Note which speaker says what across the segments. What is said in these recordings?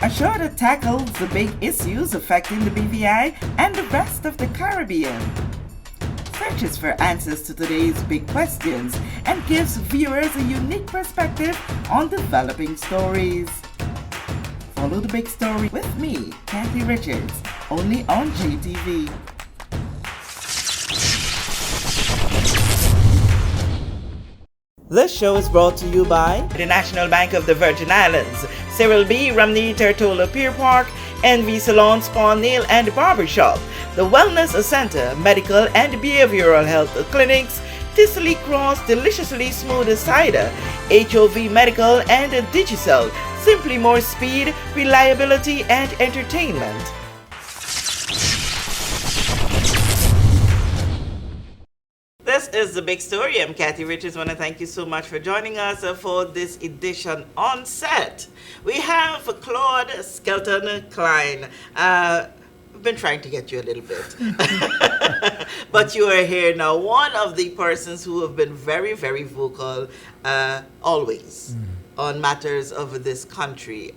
Speaker 1: A show that tackles the big issues affecting the BVI and the rest of the Caribbean. Searches for answers to today's big questions and gives viewers a unique perspective on developing stories. Follow the big story with me, Kathy Richards, only on JTV. This show is brought to you by the National Bank of the Virgin Islands, Cyril B. Ramney Tertola Pier Park, NV Salon Spa Nail and Barbershop, the Wellness Center, Medical and Behavioral Health Clinics, Ticely Cross Deliciously Smooth Cider, HOV Medical and Digicel, simply more speed, reliability and entertainment. This is The Big Story. I'm Kathy Richards. I want to thank you so much for joining us for this edition on set. We have Claude, Skelton, Cline. I've been trying to get you a little bit. But you are here now. One of the persons who have been very, very vocal always on matters of this country.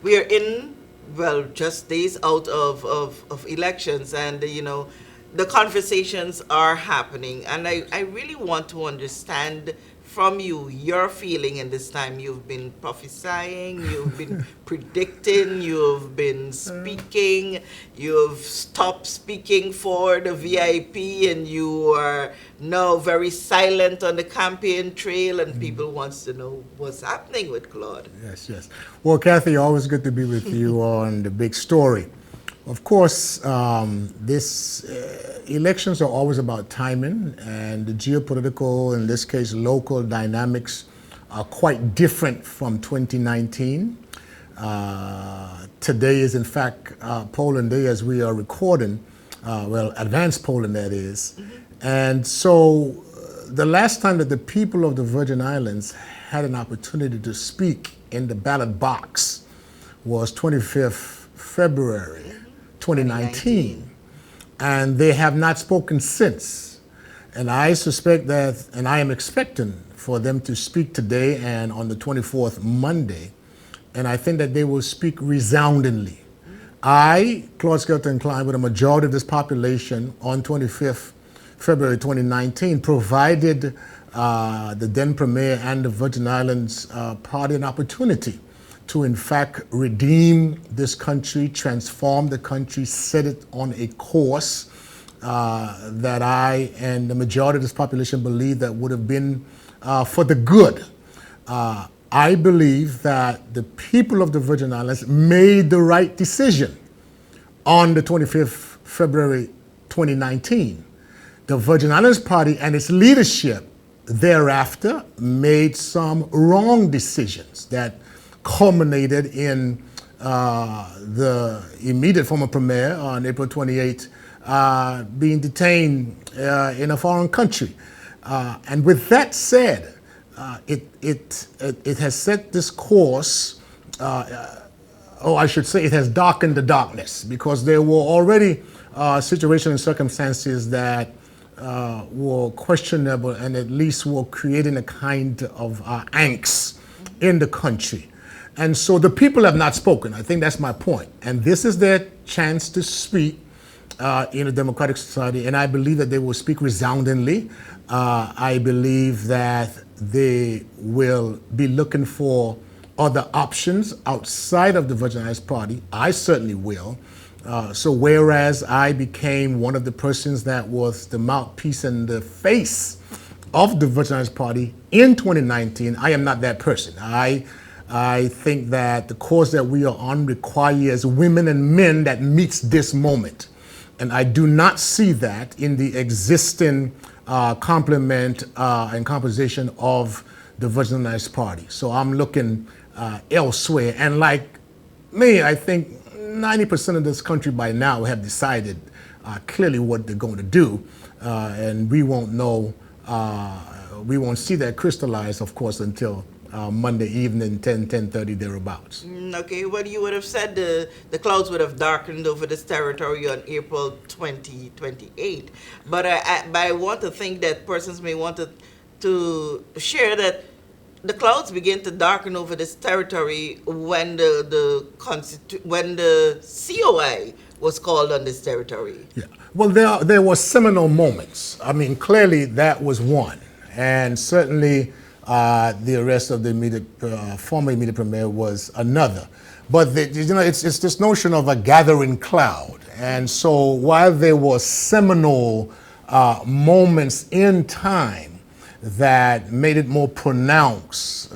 Speaker 1: We are in, well, just days out of elections, and, you know, the conversations are happening, and I really want to understand from you your feeling in this time. You've been prophesying, you've been predicting, you've been speaking, you've stopped speaking for the VIP, and you are now very silent on the campaign trail, and people wants to know what's happening with Claude.
Speaker 2: Yes. Well, Kathy, always good to be with you on The Big Story. Of course, this elections are always about timing, and the geopolitical, in this case, local dynamics are quite different from 2019. Today is, in fact, polling day as we are recording, well, advanced polling, that is. And so the last time that the people of the Virgin Islands had an opportunity to speak in the ballot box was 25th February. 2019, and they have not spoken since. And I suspect that, and I am expecting for them to speak today and on the 24th, Monday, and I think that they will speak resoundingly. I, Claude, Skelton, Cline, with a majority of this population on 25th February 2019, provided the then Premier and the Virgin Islands Party an opportunity to in fact redeem this country, transform the country, set it on a course that I and the majority of this population believe that would have been for the good. I believe that the people of the Virgin Islands made the right decision on the 25th February 2019. The Virgin Islands Party and its leadership thereafter made some wrong decisions that culminated in the immediate former premier on April 28 being detained in a foreign country. And with that said, it has set this course, or I should say it has darkened the darkness, because there were already situations and circumstances that were questionable and at least were creating a kind of angst in the country. And so the people have not spoken. I think that's my point. And this is their chance to speak in a democratic society. And I believe that they will speak resoundingly. I believe that they will be looking for other options outside of the Virgin Islands Party. I certainly will. So whereas I became one of the persons that was the mouthpiece and the face of the Virgin Islands Party in 2019, I am not that person. I think that the course that we are on requires women and men that meets this moment. And I do not see that in the existing complement and composition of the Virgin Islands Party. So I'm looking elsewhere. And like me, I think 90% of this country by now have decided clearly what they're going to do. And we won't know, we won't see that crystallize, of course, until Monday evening, 10:30 thereabouts.
Speaker 1: Okay, well, you would have said the clouds would have darkened over this territory on April 2028. But I want to think that persons may want to share that the clouds begin to darken over this territory when when the COI was called on this territory.
Speaker 2: Yeah. Well, there were seminal moments. I mean, clearly that was one, and certainly the arrest of the former immediate premier was another. But it's this notion of a gathering cloud, and so while there were seminal moments in time that made it more pronounced,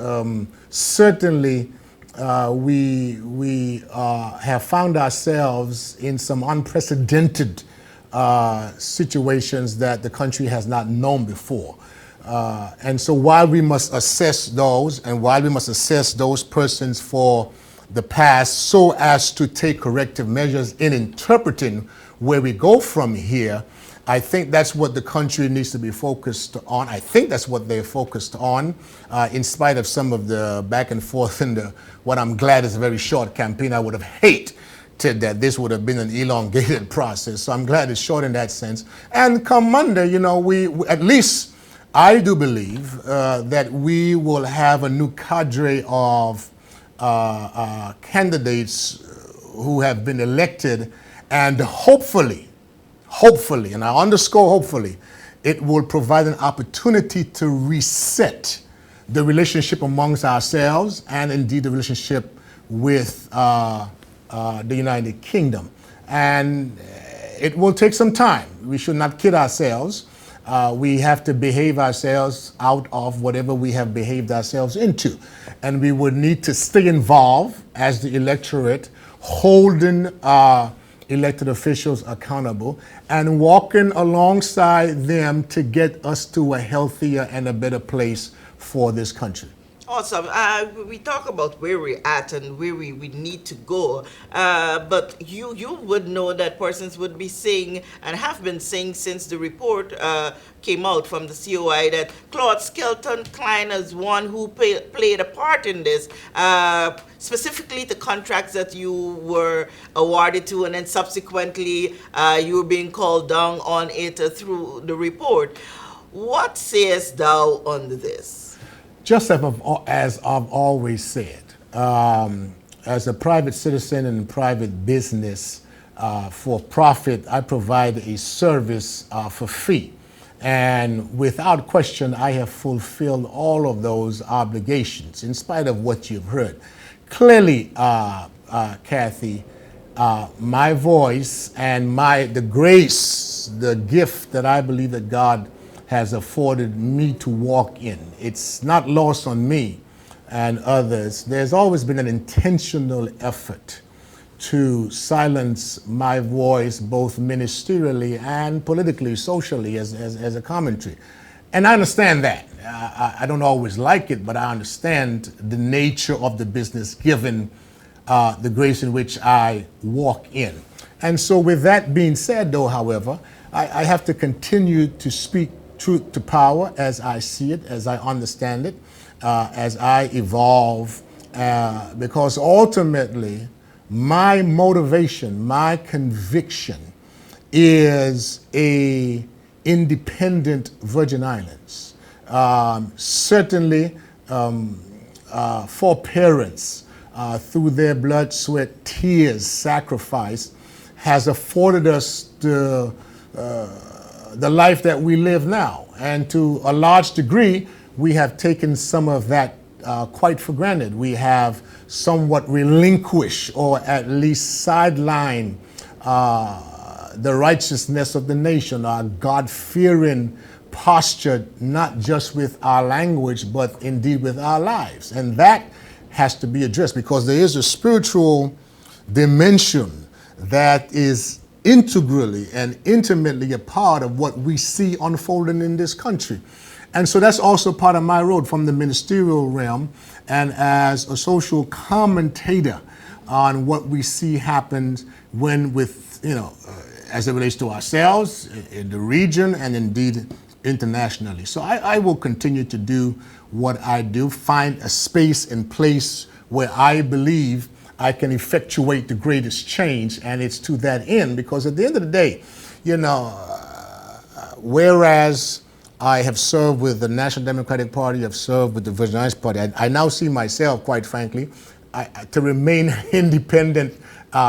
Speaker 2: certainly. We have found ourselves in some unprecedented situations that the country has not known before. And so while we must assess those, and while we must assess those persons for the past so as to take corrective measures in interpreting where we go from here, I think that's what the country needs to be focused on. I think that's what they're focused on, in spite of some of the back and forth and what I'm glad is a very short campaign. I would have hated that this would have been an elongated process. So I'm glad it's short in that sense. And come Monday, we at least I do believe that we will have a new cadre of candidates who have been elected, and hopefully, and I underscore hopefully, it will provide an opportunity to reset the relationship amongst ourselves and indeed the relationship with the United Kingdom. And it will take some time. We should not kid ourselves. We have to behave ourselves out of whatever we have behaved ourselves into. And we would need to stay involved as the electorate, holding elected officials accountable and walking alongside them to get us to a healthier and a better place for this country.
Speaker 1: Awesome. We talk about where we're at and where we need to go, but you would know that persons would be saying and have been saying since the report came out from the COI that Claude Skelton Cline is one who played a part in this, specifically the contracts that you were awarded to, and then subsequently you were being called down on it through the report. What sayest thou on this?
Speaker 2: Just as I've always said, as a private citizen and private business for profit, I provide a service for free. And without question, I have fulfilled all of those obligations in spite of what you've heard. Clearly, Kathy, my voice and the grace, the gift that I believe that God has afforded me to walk in. It's not lost on me and others. There's always been an intentional effort to silence my voice, both ministerially and politically, socially, as a commentary. And I understand that. I don't always like it, but I understand the nature of the business given the grace in which I walk in. And so with that being said, though, however, I have to continue to speak truth to power as I see it, as I understand it, as I evolve, because ultimately my motivation, my conviction is a independent Virgin Islands. Certainly for parents, through their blood, sweat, tears, sacrifice, has afforded us the life that we live now. And to a large degree, we have taken some of that quite for granted. We have somewhat relinquished or at least sidelined the righteousness of the nation, our God-fearing posture, not just with our language, but indeed with our lives. And that has to be addressed because there is a spiritual dimension that is integrally and intimately a part of what we see unfolding in this country. And so that's also part of my road from the ministerial realm and as a social commentator on what we see happens when as it relates to ourselves in the region and indeed internationally. So I will continue to do what I do, find a space and place where I believe I can effectuate the greatest change, and it's to that end because at the end of the day, whereas I have served with the National Democratic Party. I've served with the Virgin Islands Party. I now see myself, quite frankly, to remain an independent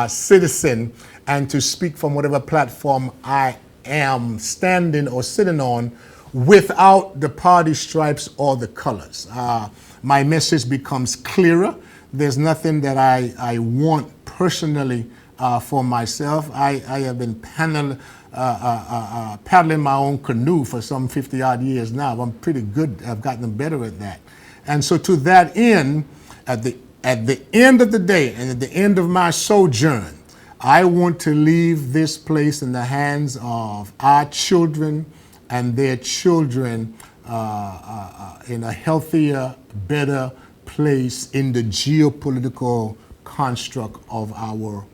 Speaker 2: citizen and to speak from whatever platform I am standing or sitting on without the party stripes or the colors. My message becomes clearer. There's nothing that I want personally for myself. I have been paddling my own canoe for some 50 odd years now. I'm pretty good. I've gotten better at that. And so to that end, at the end of the day and at the end of my sojourn, I want to leave this place in the hands of our children and their children in a healthier, better place in the geopolitical construct of our world.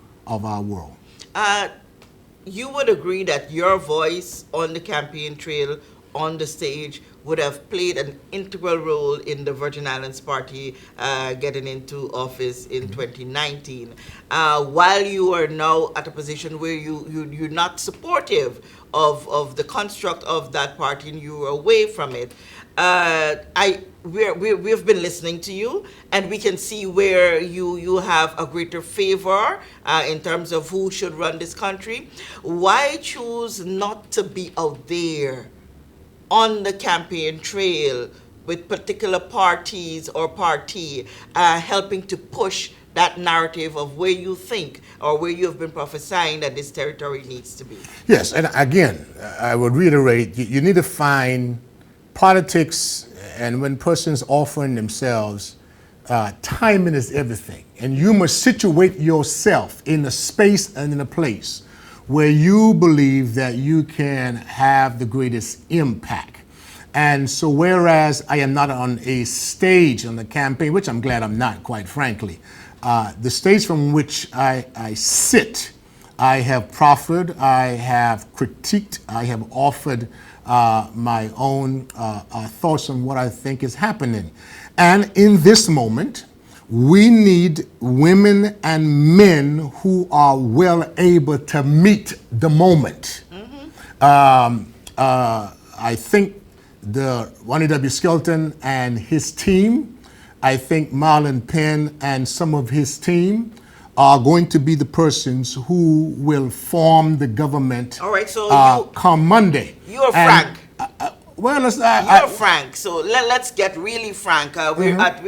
Speaker 1: You would agree that your voice on the campaign trail, on the stage, would have played an integral role in the Virgin Islands Party getting into office in 2019. While you are now at a position where you're not supportive of the construct of that party and you are away from it, we've been listening to you, and we can see where you have a greater favor in terms of who should run this country. Why choose not to be out there on the campaign trail with particular parties or party helping to push that narrative of where you think or where you have been prophesying that this territory needs to be?
Speaker 2: Yes, and again, I would reiterate, you need to find politics, and when persons offering themselves, timing is everything. And you must situate yourself in a space and in a place where you believe that you can have the greatest impact. And so whereas I am not on a stage on the campaign, which I'm glad I'm not, quite frankly, the stage from which I sit, I have proffered, I have critiqued, I have offered my own thoughts on what I think is happening. And in this moment, we need women and men who are well able to meet the moment. I think the Ronnie W. Skelton and his team, I think Marlon Penn and some of his team are going to be the persons who will form the government.
Speaker 1: All right, so
Speaker 2: come Monday.
Speaker 1: You're frank.
Speaker 2: Well,
Speaker 1: You're frank. So let's get really frank. We're at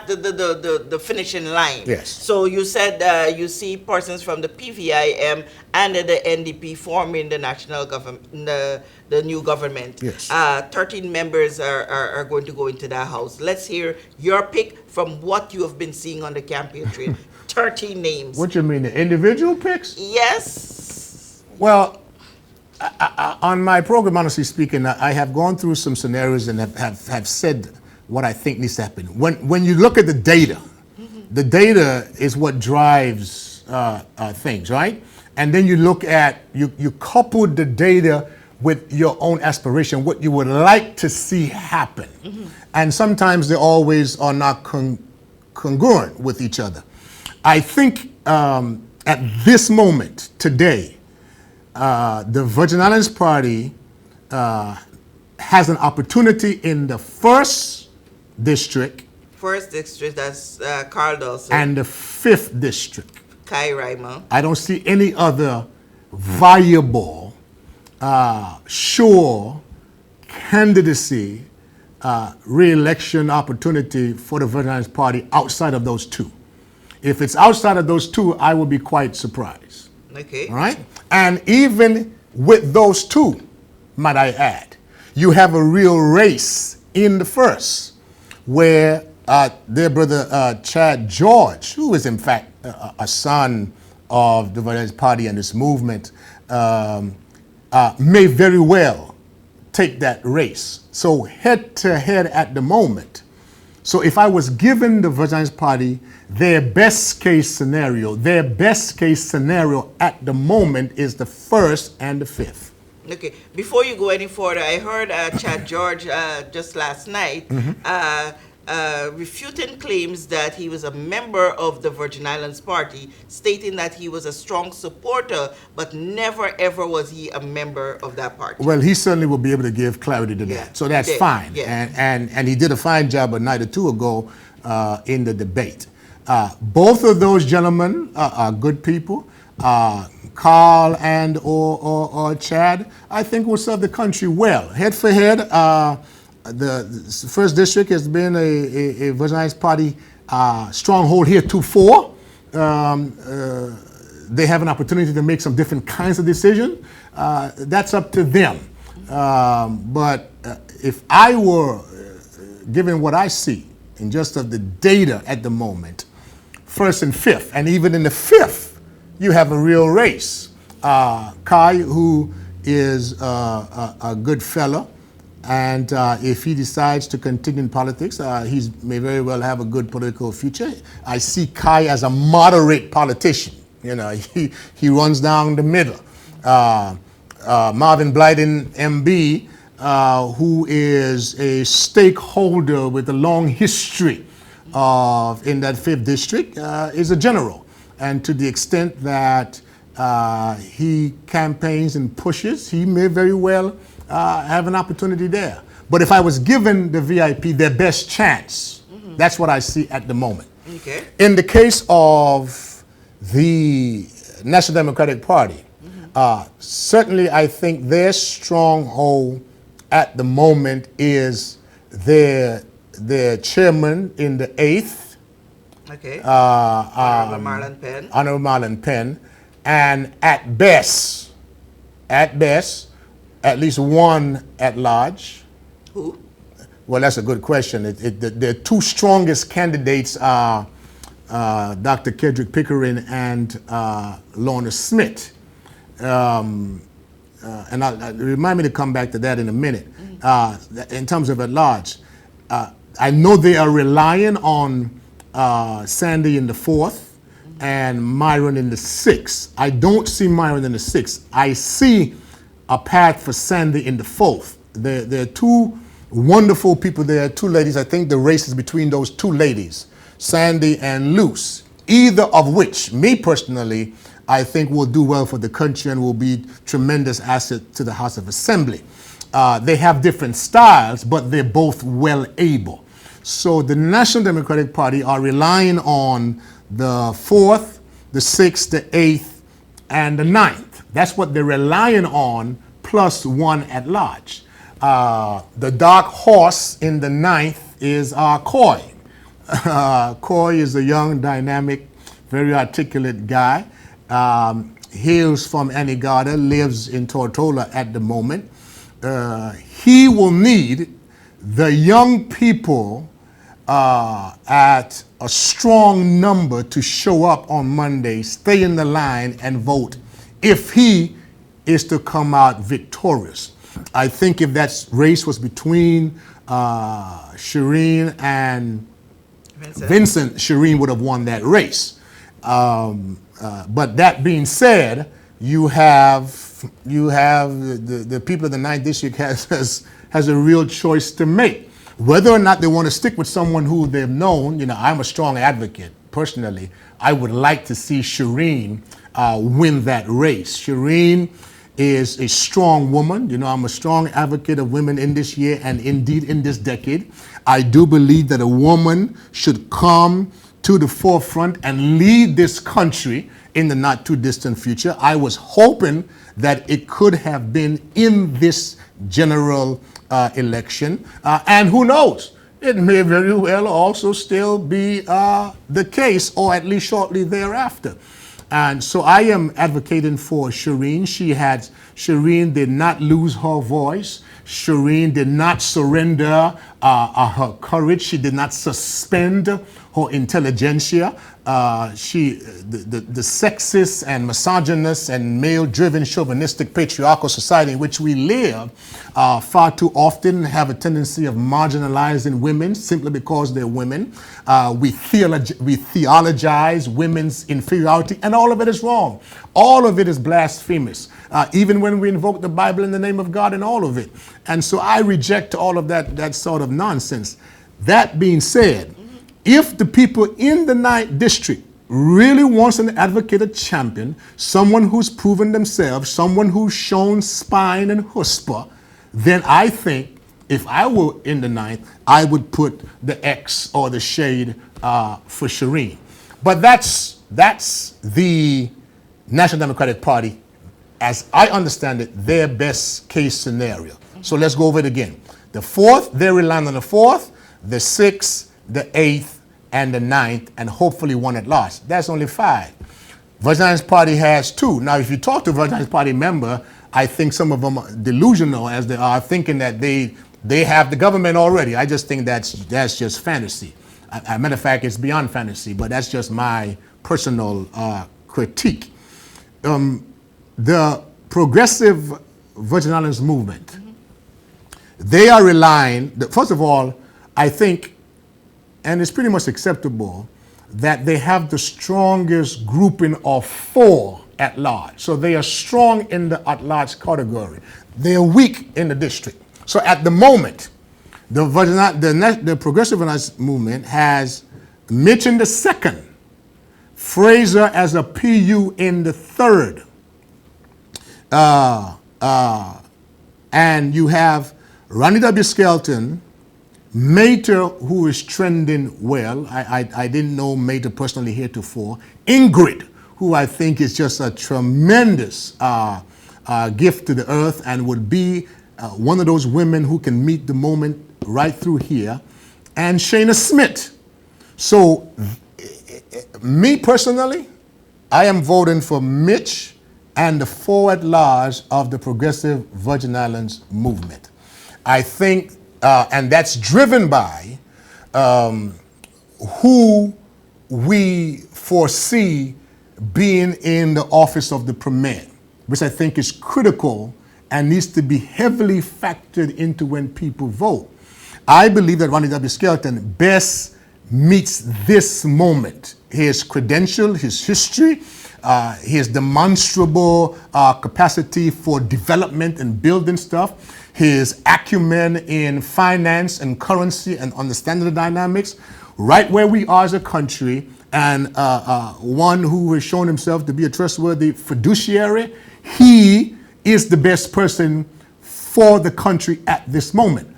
Speaker 1: the finishing line.
Speaker 2: Yes.
Speaker 1: So you said you see persons from the PVIM and the NDP forming the national government, the new government.
Speaker 2: Yes.
Speaker 1: 13 members are going to go into that house. Let's hear your pick from what you have been seeing on the campaign trail. 13 names.
Speaker 2: What you mean, the individual picks?
Speaker 1: Yes.
Speaker 2: Well, on my program, honestly speaking, I have gone through some scenarios and have said what I think needs to happen. When you look at the data is what drives things, right? And then you look at, you couple the data with your own aspiration, what you would like to see happen. And sometimes they always are not congruent with each other. I think at this moment, today, the Virgin Islands Party has an opportunity in the first district.
Speaker 1: First district, that's Carl Dawson.
Speaker 2: And the 5th district.
Speaker 1: Kai Reimer.
Speaker 2: I don't see any other viable, sure candidacy, re-election opportunity for the Virgin Islands Party outside of those two. If it's outside of those two, I will be quite surprised.
Speaker 1: Okay.
Speaker 2: All right? And even with those two, might I add, you have a real race in the first where their brother Chad George, who is in fact a son of the Virgin Islands Party and this movement, may very well take that race. So head to head at the moment. So if I was given the Virgin Islands Party their best case scenario at the moment is the 1st and the 5th.
Speaker 1: Okay, before you go any further, I heard Chad George just last night refuting claims that he was a member of the Virgin Islands Party, stating that he was a strong supporter, but never ever was he a member of that party.
Speaker 2: Well, he certainly will be able to give clarity to
Speaker 1: Yeah,
Speaker 2: that. So that's
Speaker 1: he did.
Speaker 2: fine.
Speaker 1: Yeah.
Speaker 2: And he did a fine job a night or two ago in the debate. Both of those gentlemen are good people. Carl and or Chad, I think will serve the country well. Head for head, the first district has been a Virgin Islands Party stronghold heretofore. They have an opportunity to make some different kinds of decisions. That's up to them. But if I were given what I see in just of the data at the moment, first and fifth, and even in the fifth, you have a real race. Kai, who is a good fellow, and if he decides to continue in politics, he may very well have a good political future. I see Kai as a moderate politician. You know, he runs down the middle. Marvin Blyden, MB, who is a stakeholder with a long history in that 5th district, is a general. And to the extent that he campaigns and pushes, he may very well have an opportunity there. But if I was given the VIP their best chance, that's what I see at the moment.
Speaker 1: Okay.
Speaker 2: In the case of the National Democratic Party, certainly I think their stronghold at the moment is their chairman in the 8th,
Speaker 1: Okay. Honorable Marlon Penn.
Speaker 2: Honorable Marlon Penn, and at best, at least one at large.
Speaker 1: Who?
Speaker 2: Well, that's a good question. The two strongest candidates are Dr. Kedrick Pickering and Lorna Smith. And remind me to come back to that in a minute. In terms of at large, I know they are relying on Sandy in the 4th and Myron in the 6th. I don't see Myron in the 6th. I see a path for Sandy in the 4th. There are two wonderful people there, two ladies. I think the race is between those two ladies, Sandy and Luce, either of which, me personally, I think will do well for the country and will be tremendous asset to the House of Assembly. They have different styles, but they're both well able. So the National Democratic Party are relying on the 4th, the 6th, the 8th, and the 9th. That's what they're relying on, plus one at large. The dark horse in the 9th is Coy. Coy is a young, dynamic, very articulate guy. Hails from Anegada, lives in Tortola at the moment. He will need the young people at a strong number to show up on Monday, stay in the line, and vote if he is to come out victorious. I think if that race was between Shireen and Vincent, Shireen would have won that race. But that being said, you have the people of the 9th district has a real choice to make. Whether or not they want to stick with someone who they've known, I'm a strong advocate personally. I would like to see Shireen win that race. Shireen is a strong woman. I'm a strong advocate of women in this year and indeed in this decade. I do believe that a woman should come to the forefront and lead this country in the not too distant future. I was hoping that it could have been in this general election. And who knows? It may very well also still be the case, or at least shortly thereafter. And so I am advocating for Shireen. Shireen did not lose her voice. Shireen did not surrender her courage. She did not suspend her intelligentsia. The sexist and misogynist and male-driven chauvinistic patriarchal society in which we live far too often have a tendency of marginalizing women simply because they're women. We theologize women's inferiority, and all of it is wrong. All of it is blasphemous, even when we invoke the Bible in the name of God and all of it. And so I reject all of that sort of nonsense. That being said, if the people in the 9th district really wants an advocated champion, someone who's proven themselves, someone who's shown spine and chutzpah, then I think if I were in the 9th, I would put the X or the shade for Shireen. But that's the National Democratic Party, as I understand it, their best case scenario. So let's go over it again. The 4th, they're relying on the 4th, the 6th, the 8th, and the 9th, and hopefully one at large. That's only 5. Virgin Islands Party has 2. Now, if you talk to a Virgin Islands Party member, I think some of them are delusional as they are, thinking that they have the government already. I just think that's just fantasy. As a matter of fact, it's beyond fantasy, but that's just my personal critique. The progressive Virgin Islands movement, they are relying, first of all, I think, and it's pretty much acceptable, that they have the strongest grouping of 4 at large. So they are strong in the at large category. They are weak in the district. So at the moment, the Progressive Alliance movement has Mitch in the 2nd, Fraser as a PU in the 3rd, and you have Ronnie W. Skelton, Mater, who is trending well. I didn't know Mater personally heretofore. Ingrid, who I think is just a tremendous gift to the earth and would be one of those women who can meet the moment right through here. And Shayna Smith. So, me personally, I am voting for Mitch and the 4 at large of the Progressive Virgin Islands movement. I think, and that's driven by who we foresee being in the office of the Premier, which I think is critical and needs to be heavily factored into when people vote. I believe that Ronnie W. Skelton best meets this moment. His credential, his history, his demonstrable capacity for development and building stuff, his acumen in finance and currency and understanding the dynamics, right where we are as a country, and one who has shown himself to be a trustworthy fiduciary. He is the best person for the country at this moment.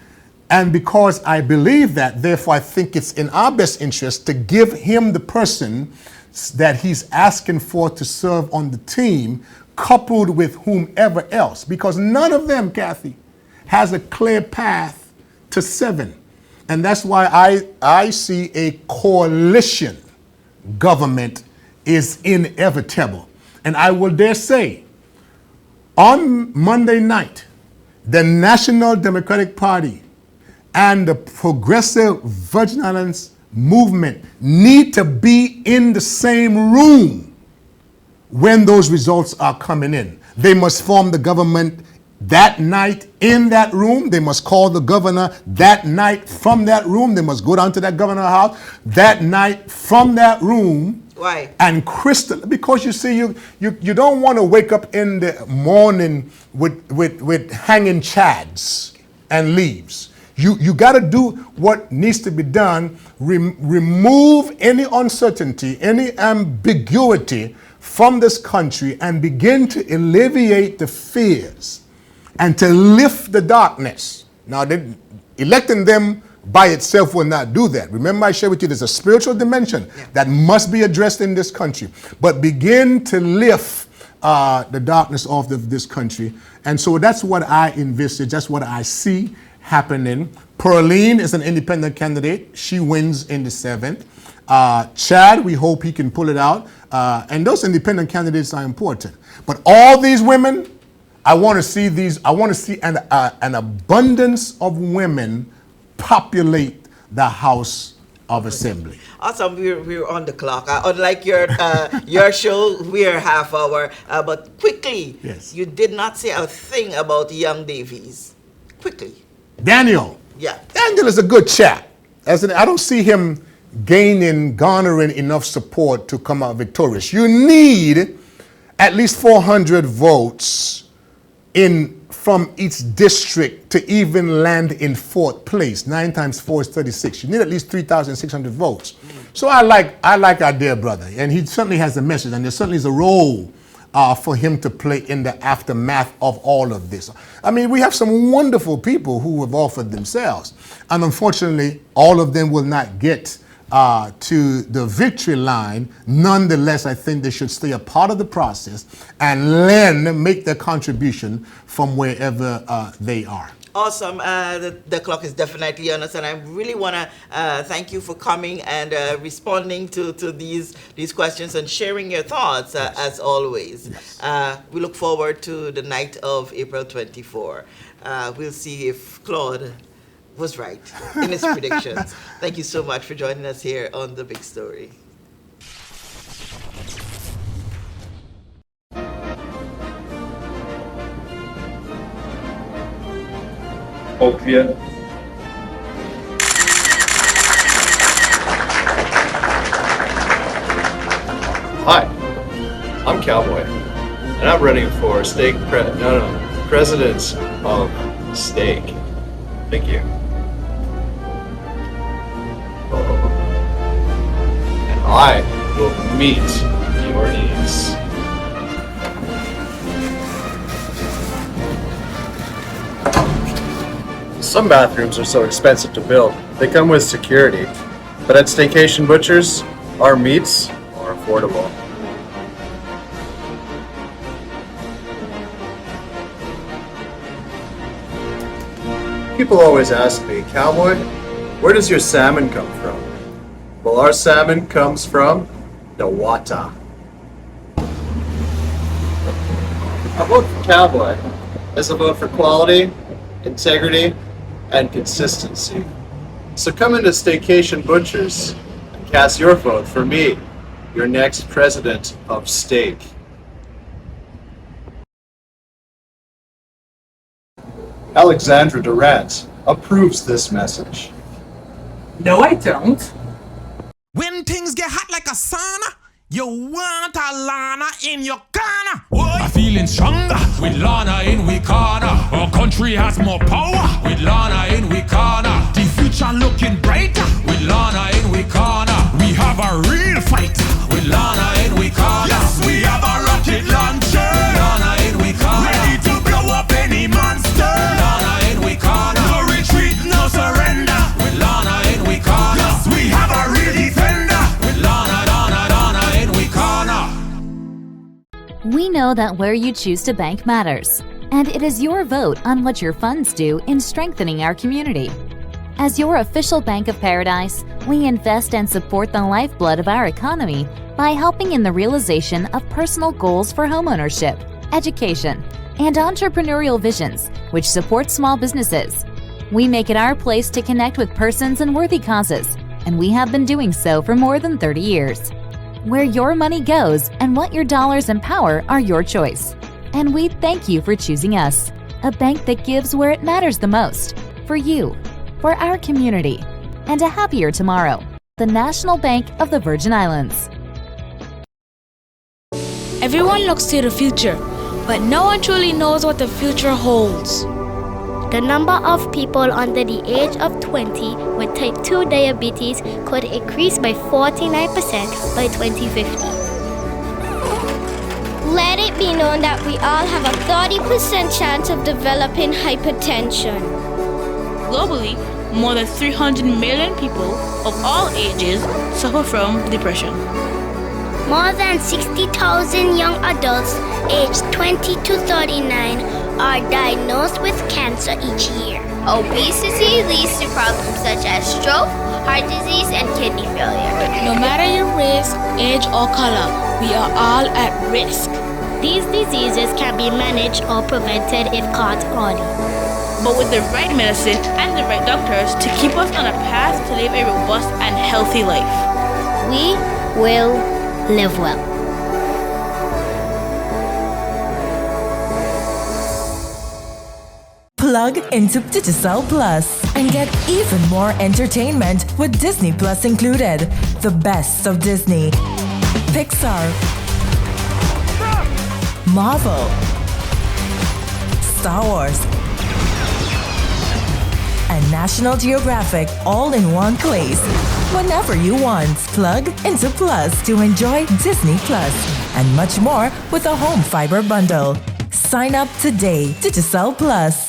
Speaker 2: And because I believe that, therefore I think it's in our best interest to give him the person that he's asking for to serve on the team, coupled with whomever else. Because none of them, Kathy, has a clear path to 7. And that's why I see a coalition government is inevitable. And I will dare say, on Monday night, the National Democratic Party and the Progressive Virgin Islands movement need to be in the same room when those results are coming in. They must form the government that night in that room. They must call the governor that night from that room. They must go down to that governor's house that night from that room.
Speaker 1: Why?
Speaker 2: And because you see, you don't want to wake up in the morning with hanging chads and leaves. You got to do what needs to be done. Remove any uncertainty, any ambiguity from this country, and begin to alleviate the fears and to lift the darkness. Now, electing them by itself will not do that. Remember, I shared with you there's a spiritual dimension that must be addressed in this country. But begin to lift the darkness off of this country. And so that's what I envisage. That's what I see happening. Pearline is an independent candidate. She wins in the 7th. Chad, we hope he can pull it out. And those independent candidates are important. But all these women, I want to see an abundance of women populate the House of Assembly.
Speaker 1: Awesome, we're on the clock. Unlike your show, we're half hour. But quickly,
Speaker 2: yes.
Speaker 1: You did not say a thing about young Davies. Quickly.
Speaker 2: Daniel.
Speaker 1: Yeah.
Speaker 2: Daniel is a good chap. I don't see him garnering enough support to come out victorious. You need at least 400 votes in from each district to even land in fourth place. 9 times 4 is 36. You need at least 3,600 votes. So I like our dear brother, and he certainly has a message, and there certainly is a role for him to play in the aftermath of all of this. I mean, we have some wonderful people who have offered themselves, and unfortunately, all of them will not get to the victory line. Nonetheless, I think they should stay a part of the process and then make their contribution from wherever they are.
Speaker 1: Awesome. The clock is definitely on us, and I really want to thank you for coming and responding to these questions and sharing your thoughts, as always. Yes. We look forward to the night of April 24. We'll see if Claude was right in his predictions. Thank you so much for joining us here on The Big Story.
Speaker 3: Opiate. Hi, I'm Cowboy, and I'm running for president of Steak. Thank you. And I will meet your needs. Some bathrooms are so expensive to build, they come with security. But at Staycation Butchers, our meats are affordable. People always ask me, Cowboy, where does your salmon come from? Well, our salmon comes from the water. I vote for Cowboy. As a vote for quality, integrity, and consistency. So come into Staycation Butchers and cast your vote for me, your next president of Steak. Alexandra Durant approves this message.
Speaker 4: No, I don't.
Speaker 5: When things get hot like a sauna, you want a Lana in your corner. I'm feeling stronger with Lana in we corner. Our country has more power with Lana in we corner. The future looking brighter with Lana in we corner. We have a real fight with Lana in we corner. Yes, we have a rocket launcher. Lana in we corner. Ready to blow up any monster. Lana in we corner. No retreat, no surrender with Lana in we corner. Yes, we have a real defender with Lana in we corner.
Speaker 6: We know that where you choose to bank matters, and it is your vote on what your funds do in strengthening our community. As your official Bank of Paradise, we invest and support the lifeblood of our economy by helping in the realization of personal goals for homeownership, education, and entrepreneurial visions, which support small businesses. We make it our place to connect with persons and worthy causes, and we have been doing so for more than 30 years. Where your money goes and what your dollars empower are your choice. And we thank you for choosing us, a bank that gives where it matters the most, for you, for our community, and a happier tomorrow. The National Bank of the Virgin Islands.
Speaker 7: Everyone looks to the future, but no one truly knows what the future holds.
Speaker 8: The number of people under the age of 20 with type 2 diabetes could increase by 49% by 2050. Let it be known that we all have a 30% chance of developing hypertension.
Speaker 7: Globally, more than 300 million people of all ages suffer from depression.
Speaker 8: More than 60,000 young adults aged 20 to 39 are diagnosed with cancer each year. Obesity leads to problems such as stroke, heart disease, and kidney failure.
Speaker 7: No matter your race, age, or color, we are all at risk.
Speaker 8: These diseases can be managed or prevented if caught early.
Speaker 7: But with the right medicine and the right doctors to keep us on a path to live a robust and healthy life,
Speaker 8: we will live well.
Speaker 9: Plug into Digicel Plus and get even more entertainment with Disney Plus included. The best of Disney, Pixar, Marvel, Star Wars, and National Geographic all in one place. Whenever you want, plug into Plus to enjoy Disney Plus and much more with a home fiber bundle. Sign up today. Digicel Plus.